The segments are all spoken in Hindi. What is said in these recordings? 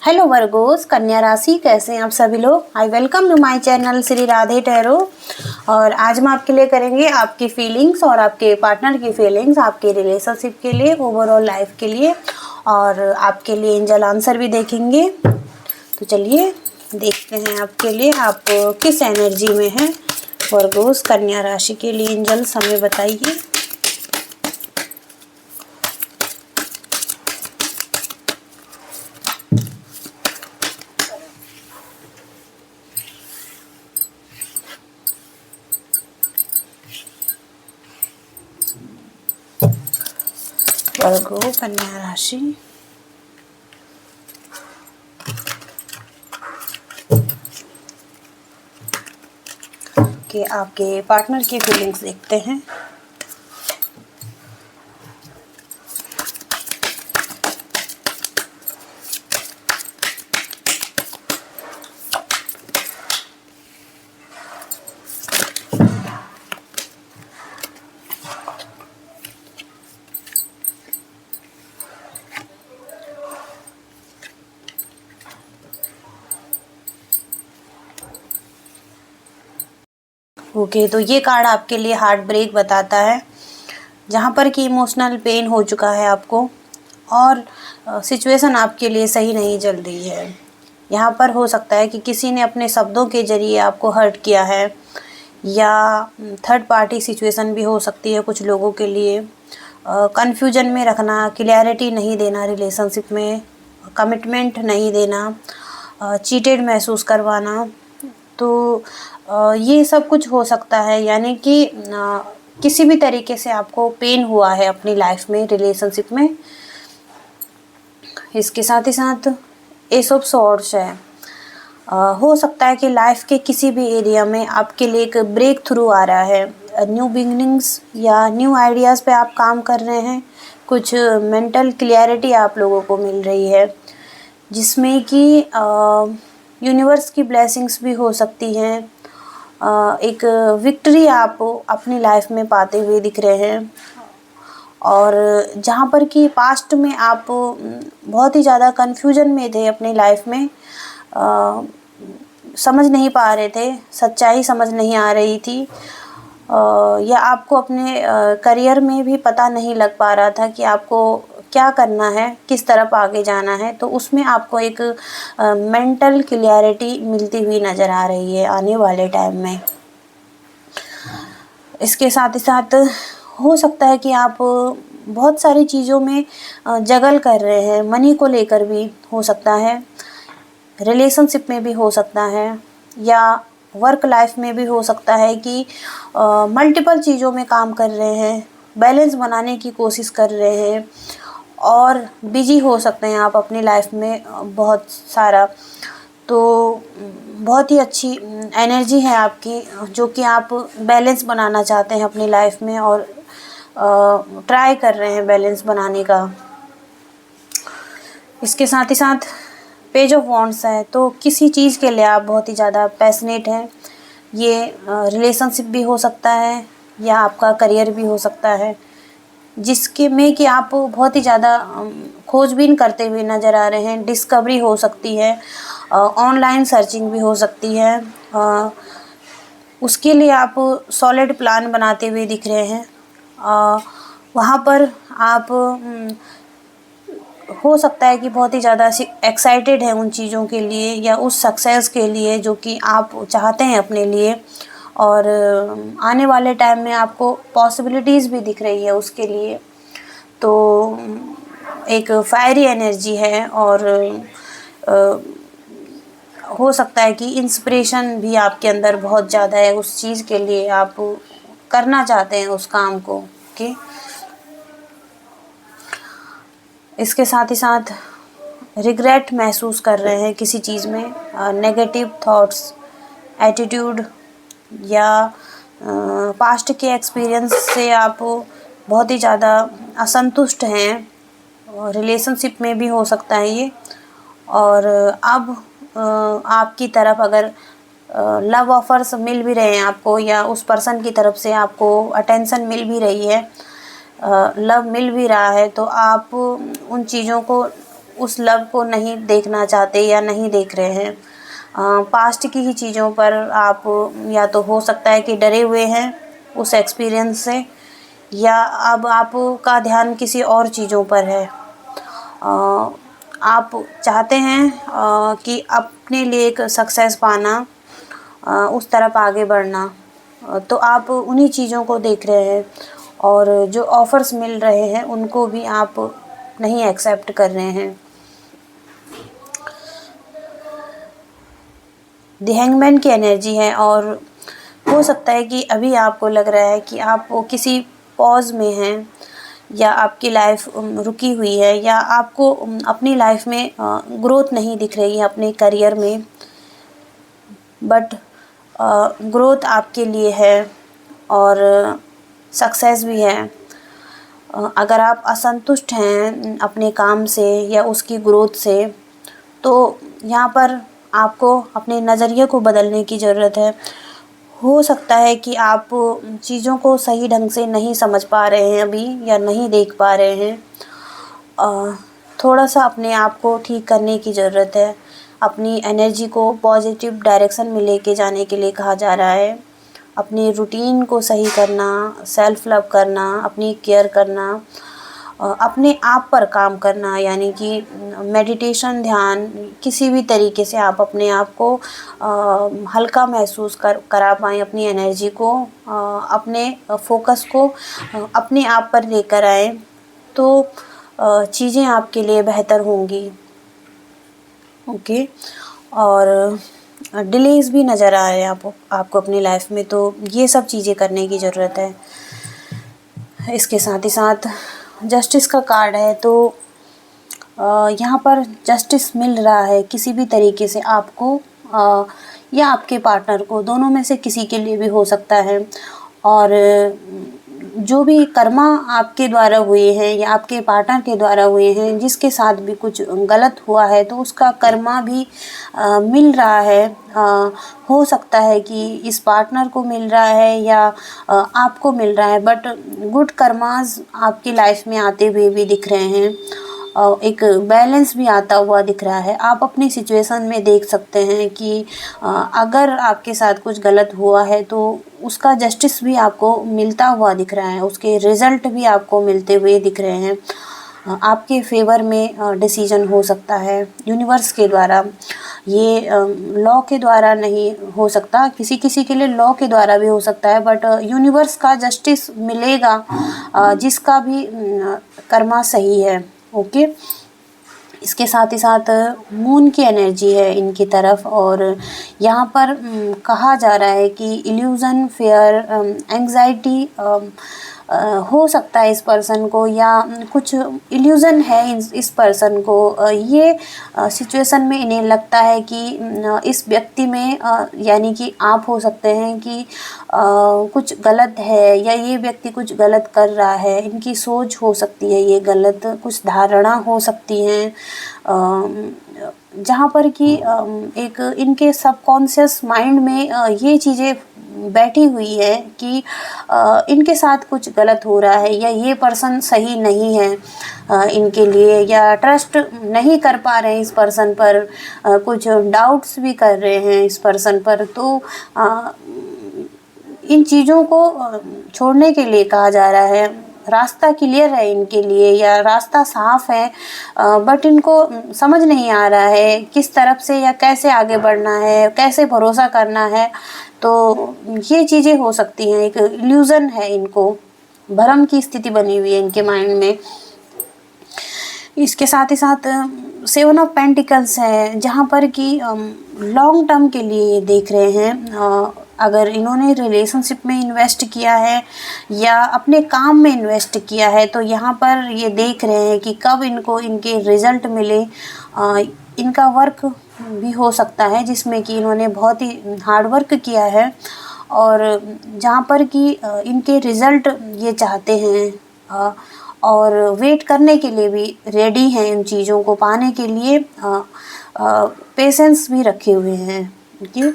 हेलो वर्गोस, कन्या राशि, कैसे हैं आप सभी लोग। I welcome to my channel Shri Radhe tarot. और आज हम आपके लिए करेंगे आपकी फीलिंग्स और आपके पार्टनर की फीलिंग्स, आपके रिलेशनशिप के लिए, ओवरऑल लाइफ के लिए, और आपके लिए एंजल आंसर भी देखेंगे। तो चलिए देखते हैं आपके लिए आप किस एनर्जी में हैं। वर्गोस कन्या राशि के लिए एंजल्स हमें बताइए। वर्गो कन्या राशि, कि आपके पार्टनर की फीलिंग्स देखते हैं। ओके, तो ये कार्ड आपके लिए हार्ट ब्रेक बताता है, जहाँ पर कि इमोशनल पेन हो चुका है आपको और सिचुएशन आपके लिए सही नहीं चल रही है। यहाँ पर हो सकता है कि किसी ने अपने शब्दों के जरिए आपको हर्ट किया है, या थर्ड पार्टी सिचुएशन भी हो सकती है कुछ लोगों के लिए। कन्फ्यूजन में रखना, क्लैरिटी नहीं देना, रिलेशनशिप में कमिटमेंट नहीं देना, चीटेड महसूस करवाना, तो ये सब कुछ हो सकता है। यानी कि किसी भी तरीके से आपको पेन हुआ है अपनी लाइफ में, रिलेशनशिप में। इसके साथ ही साथ एस ऑफ सॉर्ड्स है। हो सकता है कि लाइफ के किसी भी एरिया में आपके लिए एक ब्रेक थ्रू आ रहा है, न्यू बिगनिंग्स या न्यू आइडियाज़ पे आप काम कर रहे हैं। कुछ मेंटल क्लियरिटी आप लोगों को मिल रही है, जिसमें कि यूनिवर्स की ब्लेसिंग्स भी हो सकती हैं। एक विक्ट्री आप अपनी लाइफ में पाते हुए दिख रहे हैं। और जहाँ पर कि पास्ट में आप बहुत ही ज़्यादा कन्फ्यूजन में थे अपनी लाइफ में, समझ नहीं पा रहे थे, सच्चाई समझ नहीं आ रही थी, या आपको अपने करियर में भी पता नहीं लग पा रहा था कि आपको क्या करना है, किस तरफ आगे जाना है। तो उसमें आपको एक मेंटल क्लियरिटी मिलती हुई नज़र आ रही है आने वाले टाइम में। इसके साथ ही साथ हो सकता है कि आप बहुत सारी चीज़ों में जगल कर रहे हैं, मनी को लेकर भी हो सकता है, रिलेशनशिप में भी हो सकता है, या वर्क लाइफ में भी हो सकता है कि मल्टीपल चीज़ों में काम कर रहे हैं, बैलेंस बनाने की कोशिश कर रहे हैं, और बिजी हो सकते हैं आप अपनी लाइफ में बहुत सारा। तो बहुत ही अच्छी एनर्जी है आपकी, जो कि आप बैलेंस बनाना चाहते हैं अपनी लाइफ में, और ट्राई कर रहे हैं बैलेंस बनाने का। इसके साथ ही साथ पेज ऑफ वॉन्ड्स है, तो किसी चीज़ के लिए आप बहुत ही ज़्यादा पैशनेट हैं। ये रिलेशनशिप भी हो सकता है, या आपका करियर भी हो सकता है, जिसके में कि आप बहुत ही ज़्यादा खोजबीन करते हुए नज़र आ रहे हैं। डिस्कवरी हो सकती है, ऑनलाइन सर्चिंग भी हो सकती है, उसके लिए आप सॉलिड प्लान बनाते हुए दिख रहे हैं। वहाँ पर आप हो सकता है कि बहुत ही ज़्यादा एक्साइटेड हैं उन चीज़ों के लिए, या उस सक्सेस के लिए जो कि आप चाहते हैं अपने लिए। और आने वाले टाइम में आपको पॉसिबिलिटीज़ भी दिख रही है उसके लिए। तो एक फायरी एनर्जी है, और हो सकता है कि इंस्पिरेशन भी आपके अंदर बहुत ज़्यादा है उस चीज़ के लिए, आप करना चाहते हैं उस काम को। ओके, इसके साथ ही साथ रिग्रेट महसूस कर रहे हैं किसी चीज़ में, नेगेटिव थॉट्स, एटीट्यूड, या पास्ट के एक्सपीरियंस से आप बहुत ही ज़्यादा असंतुष्ट हैं। रिलेशनशिप में भी हो सकता है ये। और अब आपकी तरफ अगर लव ऑफर्स मिल भी रहे हैं आपको, या उस पर्सन की तरफ से आपको अटेंशन मिल भी रही है, लव मिल भी रहा है, तो आप उन चीज़ों को, उस लव को नहीं देखना चाहते या नहीं देख रहे हैं। पास्ट की ही चीज़ों पर आप या तो हो सकता है कि डरे हुए हैं उस एक्सपीरियंस से, या अब आपका ध्यान किसी और चीज़ों पर है। आप चाहते हैं कि अपने लिए एक सक्सेस पाना, उस तरफ आगे बढ़ना, तो आप उन्हीं चीज़ों को देख रहे हैं और जो ऑफ़र्स मिल रहे हैं उनको भी आप नहीं एक्सेप्ट कर रहे हैं। द हैंगमैन की एनर्जी है और हो सकता है कि अभी आपको लग रहा है कि आप किसी पॉज में हैं या आपकी लाइफ रुकी हुई है, या आपको अपनी लाइफ में ग्रोथ नहीं दिख रही है अपने करियर में, बट ग्रोथ आपके लिए है और सक्सेस भी है। अगर आप असंतुष्ट हैं अपने काम से या उसकी ग्रोथ से, तो यहाँ पर आपको अपने नज़रिए को बदलने की ज़रूरत है। हो सकता है कि आप चीज़ों को सही ढंग से नहीं समझ पा रहे हैं अभी, या नहीं देख पा रहे हैं। थोड़ा सा अपने आप को ठीक करने की ज़रूरत है। अपनी एनर्जी को पॉजिटिव डायरेक्शन में लेके जाने के लिए कहा जा रहा है। अपनी रूटीन को सही करना, सेल्फ लव करना, अपनी केयर करना, अपने आप पर काम करना, यानी कि मेडिटेशन, ध्यान, किसी भी तरीके से आप अपने आप को हल्का महसूस करा पाएँ, अपनी एनर्जी को, अपने फोकस को अपने आप पर लेकर आएँ, तो चीज़ें आपके लिए बेहतर होंगी। ओके। और डिलेज़ भी नज़र आ रहे हैं आपको अपनी लाइफ में, तो ये सब चीज़ें करने की ज़रूरत है। इसके साथ ही साथ जस्टिस का कार्ड है, तो यहाँ पर जस्टिस मिल रहा है किसी भी तरीके से आपको, या आपके पार्टनर को, दोनों में से किसी के लिए भी हो सकता है। और जो भी कर्मा आपके द्वारा हुए हैं या आपके पार्टनर के द्वारा हुए हैं, जिसके साथ भी कुछ गलत हुआ है, तो उसका कर्मा भी मिल रहा है। हो सकता है कि इस पार्टनर को मिल रहा है या आपको मिल रहा है, बट गुड कर्मास आपकी लाइफ में आते हुए भी दिख रहे हैं। एक बैलेंस भी आता हुआ दिख रहा है। आप अपनी सिचुएशन में देख सकते हैं कि अगर आपके साथ कुछ गलत हुआ है तो उसका जस्टिस भी आपको मिलता हुआ दिख रहा है, उसके रिज़ल्ट भी आपको मिलते हुए दिख रहे हैं। आपके फेवर में डिसीजन हो सकता है यूनिवर्स के द्वारा। ये लॉ के द्वारा नहीं हो सकता, किसी किसी के लिए लॉ के द्वारा भी हो सकता है, बट यूनिवर्स का जस्टिस मिलेगा जिसका भी कर्मा सही है। ओके। इसके साथ ही साथ मून की एनर्जी है इनकी तरफ, और यहाँ पर कहा जा रहा है कि इल्यूज़न, फेयर, एंग्जाइटी हो सकता है इस पर्सन को, या कुछ इल्यूज़न है इस पर्सन को। ये सिचुएशन में इन्हें लगता है कि इस व्यक्ति में, यानी कि आप हो सकते हैं कि कुछ गलत है, या ये व्यक्ति कुछ गलत कर रहा है। इनकी सोच हो सकती है ये गलत, कुछ धारणा हो सकती हैं जहाँ पर कि एक इनके सबकॉन्शियस माइंड में ये चीज़ें बैठी हुई है कि इनके साथ कुछ गलत हो रहा है, या ये पर्सन सही नहीं है इनके लिए, या ट्रस्ट नहीं कर पा रहे हैं इस पर्सन पर, कुछ डाउट्स भी कर रहे हैं इस पर्सन पर। तो इन चीज़ों को छोड़ने के लिए कहा जा रहा है। रास्ता क्लियर है इनके लिए, या रास्ता साफ है, बट इनको समझ नहीं आ रहा है किस तरफ से या कैसे आगे बढ़ना है, कैसे भरोसा करना है। तो ये चीज़ें हो सकती हैं, एक इल्यूज़न है, इनको भ्रम की स्थिति बनी हुई है इनके माइंड में। इसके साथ ही साथ 7 ऑफ पेंटिकल्स है, जहाँ पर कि लॉन्ग टर्म के लिए देख रहे हैं। अगर इन्होंने रिलेशनशिप में इन्वेस्ट किया है या अपने काम में इन्वेस्ट किया है, तो यहाँ पर ये देख रहे हैं कि कब इनको इनके रिज़ल्ट मिले। इनका वर्क भी हो सकता है जिसमें कि इन्होंने बहुत ही हार्ड वर्क किया है, और जहाँ पर कि इनके रिज़ल्ट ये चाहते हैं, और वेट करने के लिए भी रेडी हैं इन चीज़ों को पाने के लिए, पेशेंस भी रखे हुए हैं। ओके।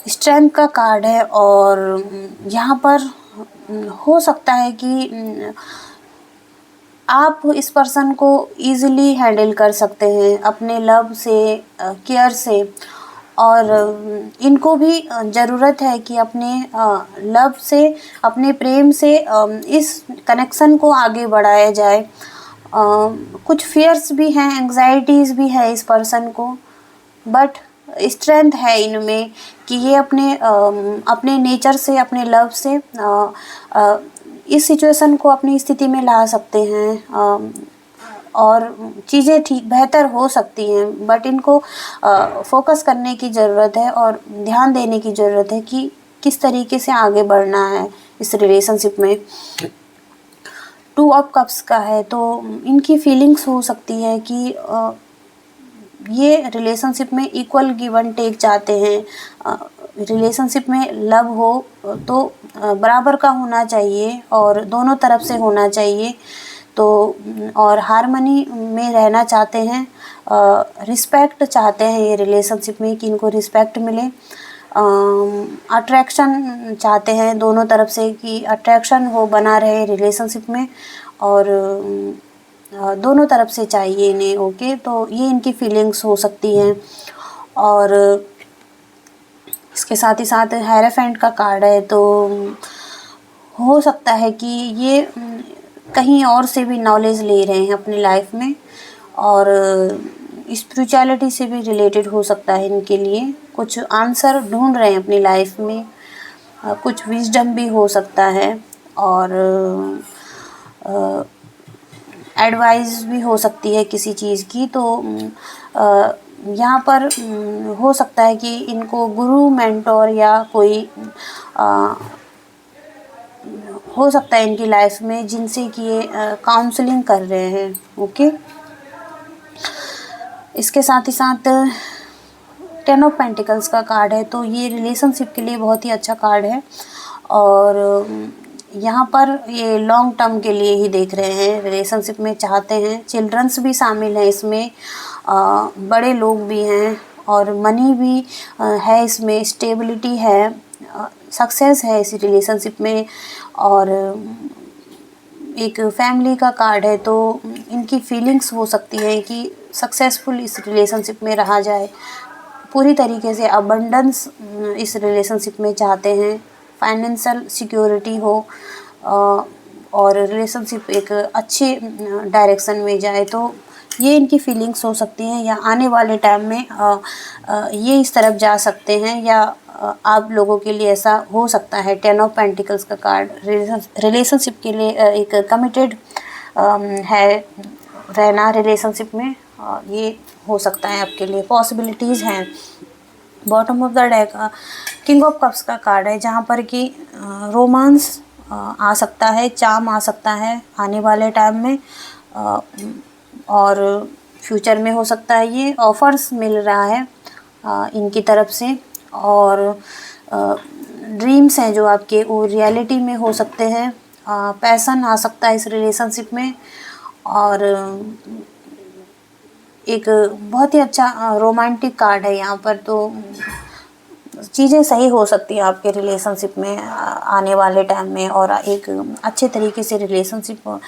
स्ट्रेंथ का कार्ड है, और यहाँ पर हो सकता है कि आप इस पर्सन को ईज़िली हैंडल कर सकते हैं अपने लव से, केयर से। और इनको भी ज़रूरत है कि अपने लव से, अपने प्रेम से इस कनेक्शन को आगे बढ़ाया जाए। कुछ फ़ियर्स भी हैं, एंग्ज़ायटीज़ भी है इस पर्सन को, बट स्ट्रेंथ है इनमें कि ये अपने नेचर से, अपने लव से इस सिचुएशन को अपनी स्थिति में ला सकते हैं, और चीज़ें ठीक बेहतर हो सकती हैं। बट इनको फोकस करने की ज़रूरत है और ध्यान देने की ज़रूरत है कि किस तरीके से आगे बढ़ना है इस रिलेशनशिप में। 2 ऑफ कप्स का है, तो इनकी फीलिंग्स हो सकती है कि ये रिलेशनशिप में इक्वल गिव एंड टेक चाहते हैं। रिलेशनशिप में लव हो तो बराबर का होना चाहिए और दोनों तरफ से होना चाहिए। तो और हार्मनी में रहना चाहते हैं, रिस्पेक्ट चाहते हैं ये रिलेशनशिप में कि इनको रिस्पेक्ट मिले। अट्रैक्शन चाहते हैं दोनों तरफ से कि अट्रैक्शन हो बना रहे रिलेशनशिप में, और दोनों तरफ से चाहिए इन्हें। ओके, तो ये इनकी फीलिंग्स हो सकती हैं। और इसके साथ ही साथ हेरोफेंट का कार्ड है, तो हो सकता है कि ये कहीं और से भी नॉलेज ले रहे हैं अपनी लाइफ में, और स्पिरिचुअलिटी से भी रिलेटेड हो सकता है इनके लिए। कुछ आंसर ढूंढ रहे हैं अपनी लाइफ में, कुछ विजडम भी हो सकता है, और एडवाइस भी हो सकती है किसी चीज़ की। तो यहाँ पर हो सकता है कि इनको गुरु, मेंटोर या कोई हो सकता है इनकी लाइफ में जिनसे कि ये काउंसलिंग कर रहे हैं। ओके, इसके साथ ही साथ 10 ऑफ पेंटिकल्स का कार्ड है, तो ये रिलेशनशिप के लिए बहुत ही अच्छा कार्ड है। और यहाँ पर ये लॉन्ग टर्म के लिए ही देख रहे हैं, रिलेशनशिप में चाहते हैं। चिल्ड्रंस भी शामिल हैं इसमें, बड़े लोग भी हैं, और मनी भी है इसमें, स्टेबिलिटी है, सक्सेस है इस रिलेशनशिप में। और एक फैमिली का कार्ड है, तो इनकी फीलिंग्स हो सकती है कि सक्सेसफुल इस रिलेशनशिप में रहा जाए, पूरी तरीके से अबंडेंस इस रिलेशनशिप में चाहते हैं, फाइनेंशियल सिक्योरिटी हो, और रिलेशनशिप एक अच्छे डायरेक्शन में जाए। तो ये इनकी फीलिंग्स हो सकती हैं, या आने वाले टाइम में ये इस तरफ जा सकते हैं, या आप लोगों के लिए ऐसा हो सकता है। 10 ऑफ पेंटिकल्स का कार्ड रिलेशनशिप के लिए एक कमिटेड है रहना रिलेशनशिप में, ये हो सकता है आपके लिए, पॉसिबिलिटीज़ हैं। Bottom of the deck king of cups का कार्ड है, जहाँ पर कि रोमांस आ सकता है, चार्म आ सकता है आने वाले टाइम में, और फ्यूचर में हो सकता है ये ऑफ़र्स मिल रहा है इनकी तरफ से। और ड्रीम्स हैं जो आपके, वो रियलिटी में हो सकते हैं। पैसन आ सकता है इस रिलेशनशिप में, और एक बहुत ही अच्छा रोमांटिक कार्ड है यहाँ पर। तो चीज़ें सही हो सकती हैं आपके रिलेशनशिप में आने वाले टाइम में, और एक अच्छे तरीके से रिलेशनशिप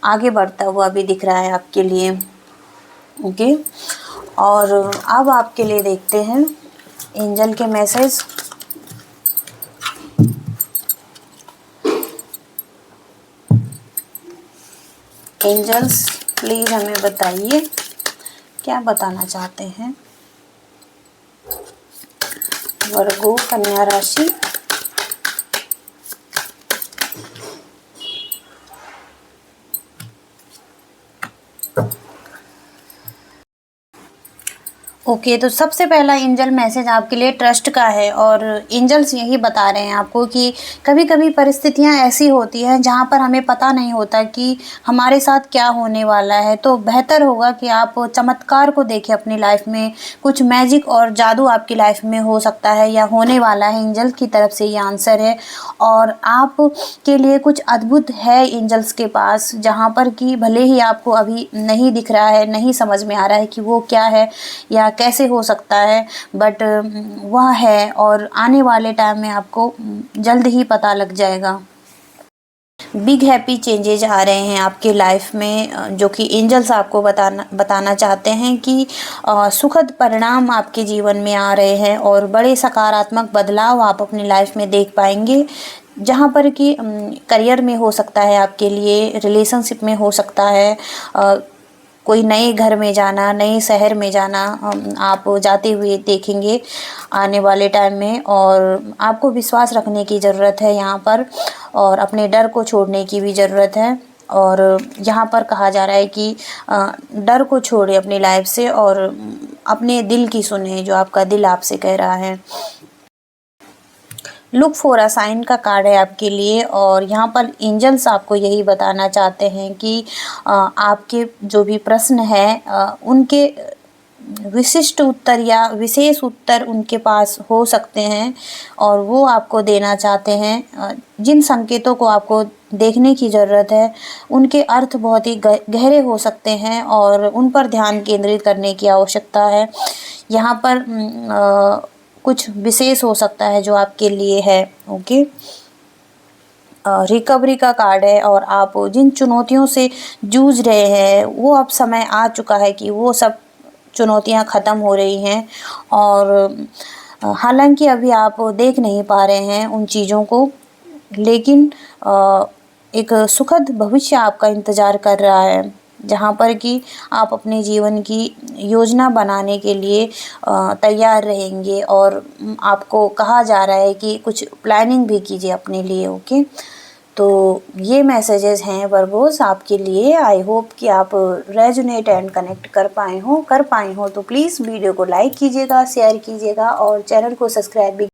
आगे बढ़ता हुआ भी दिख रहा है आपके लिए। ओके, और अब आपके लिए देखते हैं एंजल के मैसेज। एंजल्स प्लीज़ हमें बताइए क्या बताना चाहते हैं वर्गो कन्या राशि। ओके, तो सबसे पहला एंजल मैसेज आपके लिए ट्रस्ट का है, और एंजल्स यही बता रहे हैं आपको कि कभी कभी परिस्थितियां ऐसी होती हैं जहां पर हमें पता नहीं होता कि हमारे साथ क्या होने वाला है। तो बेहतर होगा कि आप चमत्कार को देखें अपनी लाइफ में, कुछ मैजिक और जादू आपकी लाइफ में हो सकता है या होने वाला है। एंजल की तरफ से ये आंसर है, और आप के लिए कुछ अद्भुत है एंजल्स के पास, जहाँ पर कि भले ही आपको अभी नहीं दिख रहा है, नहीं समझ में आ रहा है कि वो क्या है या कैसे हो सकता है, बट वह है, और आने वाले टाइम में आपको जल्द ही पता लग जाएगा। बिग हैप्पी चेंजेज आ रहे हैं आपके लाइफ में, जो कि एंजल्स आपको बताना चाहते हैं कि सुखद परिणाम आपके जीवन में आ रहे हैं और बड़े सकारात्मक बदलाव आप अपनी लाइफ में देख पाएंगे। जहाँ पर कि करियर में हो सकता है, आपके लिए रिलेशनशिप में हो सकता है, कोई नए घर में जाना, नए शहर में जाना आप जाते हुए देखेंगे आने वाले टाइम में। और आपको विश्वास रखने की ज़रूरत है यहाँ पर, और अपने डर को छोड़ने की भी ज़रूरत है। और यहाँ पर कहा जा रहा है कि डर को छोड़े अपनी लाइफ से और अपने दिल की सुने, जो आपका दिल आपसे कह रहा है। लुक फॉर अ साइन का कार्ड है आपके लिए, और यहाँ पर एंजल्स आपको यही बताना चाहते हैं कि आपके जो भी प्रश्न हैं उनके विशिष्ट उत्तर या विशेष उत्तर उनके पास हो सकते हैं, और वो आपको देना चाहते हैं। जिन संकेतों को आपको देखने की ज़रूरत है उनके अर्थ बहुत ही गहरे हो सकते हैं और उन पर ध्यान केंद्रित करने की आवश्यकता है। यहाँ पर कुछ विशेष हो सकता है जो आपके लिए है। ओके, रिकवरी का कार्ड है, और आप जिन चुनौतियों से जूझ रहे हैं वो अब समय आ चुका है कि वो सब चुनौतियां ख़त्म हो रही हैं। और हालांकि अभी आप देख नहीं पा रहे हैं उन चीज़ों को, लेकिन एक सुखद भविष्य आपका इंतज़ार कर रहा है, जहाँ पर कि आप अपने जीवन की योजना बनाने के लिए तैयार रहेंगे। और आपको कहा जा रहा है कि कुछ प्लानिंग भी कीजिए अपने लिए। ओके, तो ये मैसेजेस हैं वर्गोस आपके लिए। आई होप कि आप रेजोनेट एंड कनेक्ट कर पाए हो तो प्लीज़ वीडियो को लाइक कीजिएगा, शेयर कीजिएगा और चैनल को सब्सक्राइब भी